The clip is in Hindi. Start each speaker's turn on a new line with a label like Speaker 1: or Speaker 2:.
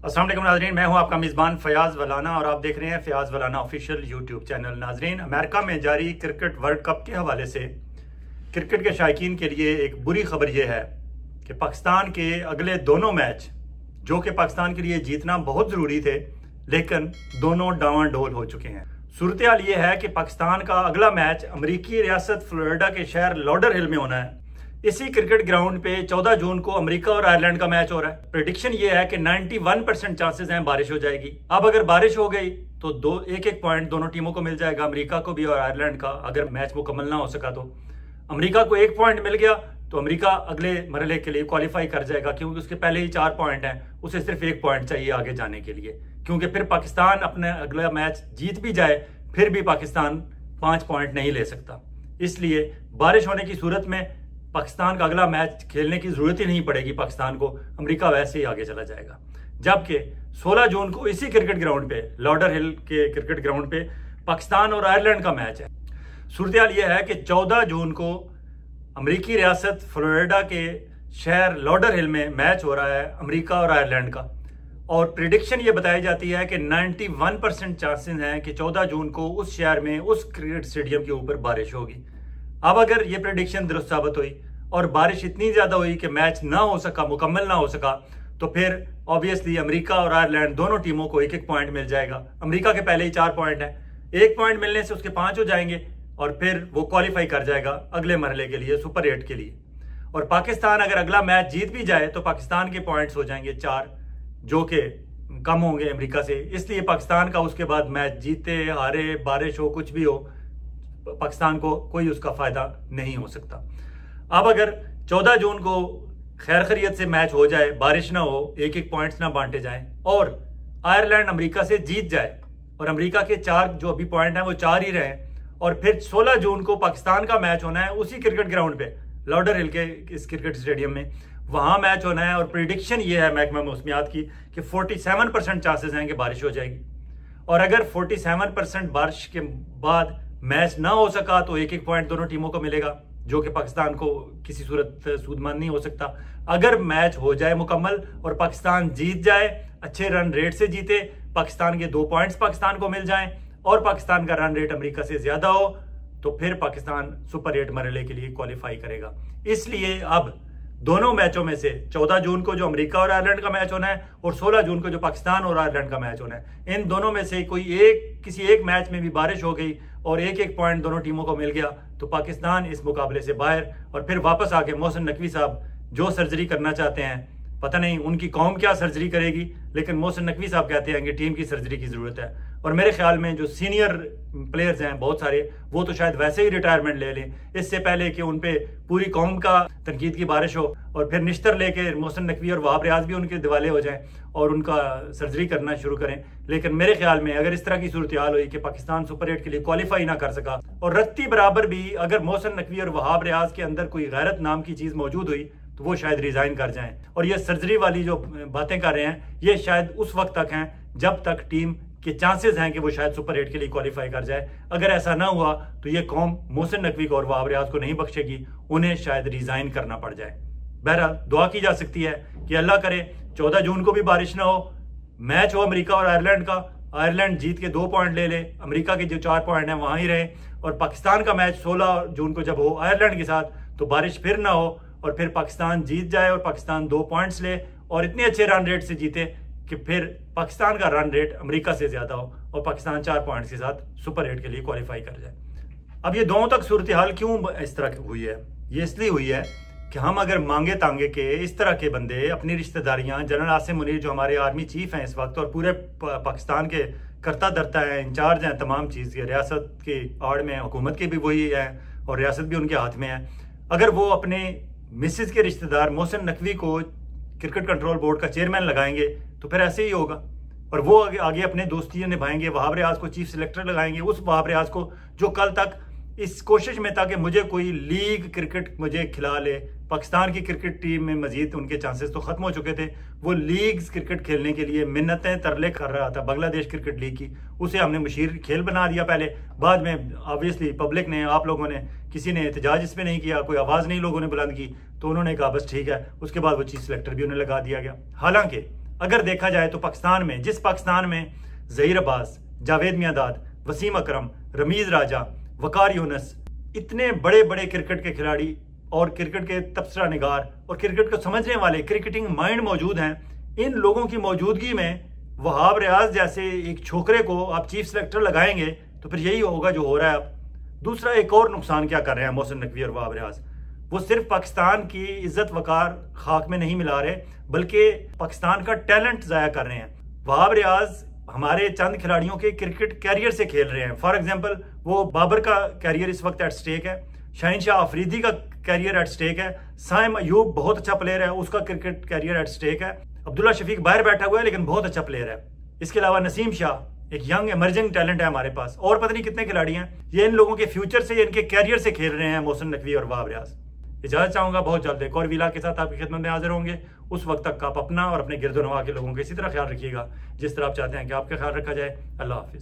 Speaker 1: अस्सलाम वालेकुम नाजरीन, मैं हूं आपका मेज़बान फयाज वलाना और आप देख रहे हैं फयाज वलाना ऑफिशियल यूट्यूब चैनल। नाजरीन, अमेरिका में जारी क्रिकेट वर्ल्ड कप के हवाले से क्रिकेट के शायकीन के लिए एक बुरी खबर यह है कि पाकिस्तान के अगले दोनों मैच, जो कि पाकिस्तान के लिए जीतना बहुत ज़रूरी थे, लेकिन दोनों डावांडोल हो चुके हैं। सूरत हाल ये है कि पाकिस्तान का अगला मैच अमरीकी रियासत फ्लोरिडा के शहर लॉडरहिल में होना है। इसी क्रिकेट ग्राउंड पे 14 जून को अमेरिका और आयरलैंड का मैच हो रहा है। प्रेडिक्शन ये है कि 91% चांसेस हैं बारिश हो जाएगी। अब अगर बारिश हो गई तो एक पॉइंट दोनों टीमों को मिल जाएगा, अमेरिका को भी और आयरलैंड का। अगर मैच मुकम्मल ना हो सका तो अमेरिका को 1 पॉइंट मिल गया तो अमेरिका अगले मरहले के लिए क्वालिफाई कर जाएगा, क्योंकि उसके पहले ही 4 पॉइंट हैं, उसे सिर्फ 1 पॉइंट चाहिए आगे जाने के लिए। क्योंकि फिर पाकिस्तान अपने अगला मैच जीत भी जाए फिर भी पाकिस्तान 5 पॉइंट नहीं ले सकता। इसलिए बारिश होने की सूरत में पाकिस्तान का अगला मैच खेलने की जरूरत ही नहीं पड़ेगी पाकिस्तान को, अमेरिका वैसे ही आगे चला जाएगा। जबकि 16 जून को इसी क्रिकेट ग्राउंड पे, लॉडरहिल के क्रिकेट ग्राउंड पे पाकिस्तान और आयरलैंड का मैच है। सूरत हाल यह है कि 14 जून को अमेरिकी रियासत फ्लोरिडा के शहर लॉडरहिल में मैच हो रहा है अमेरिका और आयरलैंड का, और प्रिडिक्शन ये बताई जाती है कि 91% चांसेस हैं कि 14 जून को उस शहर में, उस क्रिकेट स्टेडियम के ऊपर बारिश होगी। अब अगर ये प्रेडिक्शन दुरुस्त साबित हुई और बारिश इतनी ज्यादा हुई कि मैच ना हो सका, मुकम्मल ना हो सका, तो फिर ऑब्वियसली अमेरिका और आयरलैंड दोनों टीमों को 1-1 पॉइंट मिल जाएगा। अमेरिका के पहले ही 4 पॉइंट है, 1 पॉइंट मिलने से उसके 5 हो जाएंगे और फिर वो क्वालिफाई कर जाएगा अगले मरहले के लिए, सुपर 8 के लिए। और पाकिस्तान अगर अगला मैच जीत भी जाए तो पाकिस्तान के पॉइंट्स हो जाएंगे 4, जो कि कम होंगे अमेरिका से। इसलिए पाकिस्तान का उसके बाद मैच जीते हारे, बारिश हो, कुछ भी हो, पाकिस्तान को कोई उसका फायदा नहीं हो सकता। अब अगर 14 जून को खैर खैरियत से मैच हो जाए, बारिश ना हो, 1-1 पॉइंट्स ना बांटे जाएं और आयरलैंड अमेरिका से जीत जाए और अमेरिका के 4 जो अभी पॉइंट हैं वो 4 ही रहे, और फिर 16 जून को पाकिस्तान का मैच होना है उसी क्रिकेट ग्राउंड पे, लॉडरहिल के इस क्रिकेट स्टेडियम में, वहां मैच होना है। और प्रिडिक्शन ये है महकमा मौसमियात की कि 47% चांसेस हैं कि बारिश हो जाएगी। और अगर 47% बारिश के बाद मैच ना हो सका तो 1-1 पॉइंट दोनों टीमों को मिलेगा, जो कि पाकिस्तान को किसी सूरत सूदमंद नहीं हो सकता। अगर मैच हो जाए मुकम्मल और पाकिस्तान जीत जाए, अच्छे रन रेट से जीते, पाकिस्तान के 2 पॉइंट्स पाकिस्तान को मिल जाएं और पाकिस्तान का रन रेट अमेरिका से ज्यादा हो, तो फिर पाकिस्तान सुपर 8 मरहले के लिए क्वालिफाई करेगा। इसलिए अब दोनों मैचों में से 14 जून को जो अमेरिका और आयरलैंड का मैच होना है और 16 जून को जो पाकिस्तान और आयरलैंड का मैच होना है, इन दोनों में से किसी एक मैच में भी बारिश हो गई और 1-1 पॉइंट दोनों टीमों को मिल गया तो पाकिस्तान इस मुकाबले से बाहर। और फिर वापस आके मोहसिन नकवी साहब जो सर्जरी करना चाहते हैं, पता नहीं उनकी कौम क्या सर्जरी करेगी, लेकिन मोहसिन नकवी साहब कहते हैं कि टीम की सर्जरी की जरूरत है। और मेरे ख्याल में जो सीनियर प्लेयर्स हैं बहुत सारे, वो तो शायद वैसे ही रिटायरमेंट ले लें, इससे पहले कि उन पे पूरी कौम का तनकीद की बारिश हो और फिर निश्तर लेके मोहसिन नकवी और वहाब रियाज भी उनके दिवाले हो जाएं और उनका सर्जरी करना शुरू करें। लेकिन मेरे ख्याल में अगर इस तरह की सूरत हाल हुई कि पाकिस्तान सुपर 8 के लिए क्वालिफाई ना कर सका और रत्ती बराबर भी अगर मोहसिन नकवी और वहाब रियाज के अंदर कोई गैरत नाम की चीज मौजूद हुई तो वो शायद रिजाइन कर जाएं। और ये सर्जरी वाली जो बातें कर रहे हैं ये शायद उस वक्त तक हैं जब तक टीम के चांसेस हैं कि वो शायद सुपर 8 के लिए क्वालिफाई कर जाए। अगर ऐसा ना हुआ तो ये कौम मोहसिन नकवी को और वहाब रियाज को नहीं बख्शेगी, उन्हें शायद रिजाइन करना पड़ जाए। बहरहाल दुआ की जा सकती है कि अल्लाह करे 14 जून को भी बारिश ना हो, मैच हो अमेरिका और आयरलैंड का, आयरलैंड जीत के 2 पॉइंट ले ले, अमेरिका के जो 4 पॉइंट हैं वहां ही रहे, और पाकिस्तान का मैच 16 जून को जब हो आयरलैंड के साथ तो बारिश फिर ना हो और फिर पाकिस्तान जीत जाए और पाकिस्तान 2 पॉइंट्स ले और इतने अच्छे रन रेट से जीते कि फिर पाकिस्तान का रन रेट अमेरिका से ज्यादा हो और पाकिस्तान 4 पॉइंट्स के साथ सुपर 8 के लिए क्वालिफाई कर जाए। अब ये दोनों तक सूरत हाल क्यों इस तरह की हुई है? ये इसलिए हुई है कि हम अगर मांगे तांगे के इस तरह के बंदे अपनी रिश्तेदारियां, जनरल आसिम मुनीर जो हमारे आर्मी चीफ हैं इस वक्त और पूरे पाकिस्तान के करता धरता है, इंचार्ज हैं तमाम चीज़ के, रियासत की आड़ में हुकूमत के भी वही है और रियासत भी उनके हाथ में है, अगर वो अपने मिसेज के रिश्तेदार मोहसिन नकवी को क्रिकेट कंट्रोल बोर्ड का चेयरमैन लगाएंगे तो फिर ऐसे ही होगा। और वो आगे अपने दोस्तियां निभाएंगे, वहाब रियाज को चीफ सिलेक्टर लगाएंगे, उस वहाब रियाज को जो कल तक इस कोशिश में था कि मुझे कोई लीग क्रिकेट मुझे खिला ले, पाकिस्तान की क्रिकेट टीम में मजीद उनके चांसेस तो खत्म हो चुके थे, वो लीग क्रिकेट खेलने के लिए मिन्नतें तरले कर रहा था बांग्लादेश क्रिकेट लीग की, उसे हमने मशीर खेल बना दिया पहले, बाद में ऑब्वियसली पब्लिक ने, आप लोगों ने, किसी ने एहतजाज इस पे नहीं किया, कोई आवाज नहीं लोगों ने बुलंद की, तो उन्होंने कहा बस ठीक है, उसके बाद वो चीफ सिलेक्टर भी उन्हें लगा दिया गया। हालांकि अगर देखा जाए तो पाकिस्तान में, जिस पाकिस्तान में ज़हीर अब्बास, जावेद मियांदाद, वसीम अकरम, रमीज राजा, वकार यूनुस, इतने बड़े बड़े क्रिकेट के खिलाड़ी और क्रिकेट के तबसरा निगार और क्रिकेट को समझने वाले क्रिकेटिंग माइंड मौजूद हैं, इन लोगों की मौजूदगी में वहाब रियाज जैसे एक छोकरे को आप चीफ सेलेक्टर लगाएंगे तो फिर यही होगा जो हो रहा है अब। दूसरा एक और नुकसान क्या कर रहे हैं मोहसिन नकवी और वहाब रियाज, वो सिर्फ पाकिस्तान की इज्जत वकार खाक में नहीं मिला रहे बल्कि पाकिस्तान का टैलेंट ज़ाया कर रहे हैं। वहाब रियाज हमारे चंद खिलाड़ियों के क्रिकेट कैरियर से खेल रहे हैं। फॉर एग्जांपल वो बाबर का कैरियर इस वक्त एट स्टेक है, शाहीन शाह अफरीदी का कैरियर एट स्टेक है, साइम अयूब बहुत अच्छा प्लेयर है, उसका क्रिकेट कैरियर एट स्टेक है, अब्दुल्ला शफीक बाहर बैठा हुआ है लेकिन बहुत अच्छा प्लेयर है। इसके अलावा नसीम शाह एक यंग एमर्जिंग टैलेंट है हमारे पास, और पता नहीं कितने खिलाड़ी हैं। ये इन लोगों के फ्यूचर से, इनके कैरियर से खेल रहे हैं मोहसिन नकवी और वहाब रियाज। इजाजत चाहूंगा, बहुत जल्द एक और विला के साथ आपकी खिदमत में हाजिर होंगे। उस वक्त तक आप अपना और अपने गिरदोनवा के लोगों का इसी तरह ख्याल रखिएगा जिस तरह आप चाहते हैं कि आपका ख्याल रखा जाए। अल्लाह हाफिज।